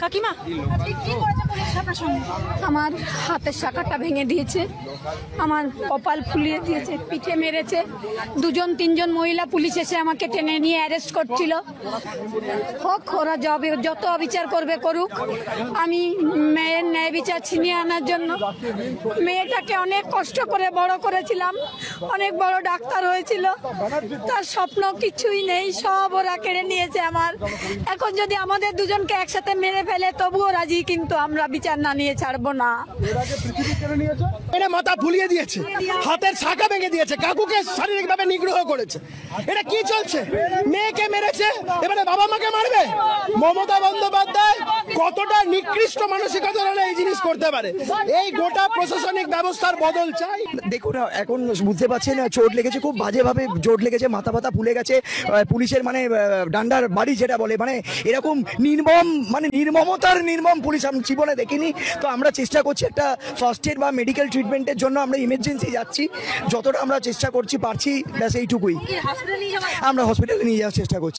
কাকিমা আমার হাতের শাখাটা ভেঙে দিয়েছে, আমার কপাল ফুলিয়ে দিয়েছে, পিঠে মেরেছে। দুজন তিনজন মহিলা পুলিশ এসে আমাকে টেনে নিয়ে অ্যারেস্ট করছিল। হোক, ওরা যত অবিচার করবে করুক। আমি মেয়ের ন্যায় বিচার ছিনিয়ে আনার জন্য মেয়েটাকে অনেক কষ্ট করে বড় করেছিলাম, অনেক বড় ডাক্তার হয়েছিল, তার স্বপ্ন কিছুই নেই, সব ওরা কেড়ে নিয়েছে আমার। এখন যদি আমাদের দুজনকে একসাথে মেরে ফেলে তবুও রাজি, কিন্তু আমরা বিচার না নিয়ে ছাড়বো না। এটা মাথা ফুলিয়ে দিয়েছে, হাতের শাখা ভেঙে দিয়েছে, কাকুকে শারীরিকভাবে নিগ্রহ করেছে। এটা কি চলছে? মেয়েকে মেরেছে, এবারে বাবা মাকে মারবে। মমতা বন্দ্যোপাধ্যায় কতটা নিকৃষ্ট মানসিকতা হলে এই জিনিস করতে পারে? এই গোটা প্রশাসনিক ব্যবস্থার বদল চাই। দেখুন, এখন বুঝতে পারছেন চোট লেগেছে, খুব বাজেভাবে চোট লেগেছে, মাথা ব্যথা ফুলে গেছে। পুলিশের মানে ডান্ডার বাড়ি যেটা বলে, মানে এরকম নির্মম, মানে নির্মমতার নির্মম পুলিশ আমি জীবনে দেখিনি। তো আমরা চেষ্টা করছি একটা ফার্স্ট এড বা মেডিকেল ট্রিটমেন্টের জন্য আমরা ইমার্জেন্সি যাচ্ছি, যতটা আমরা চেষ্টা করছি পারছি, ব্যাস এইটুকুই। আমরা হসপিটালে নিয়ে যাওয়ার চেষ্টা করছি।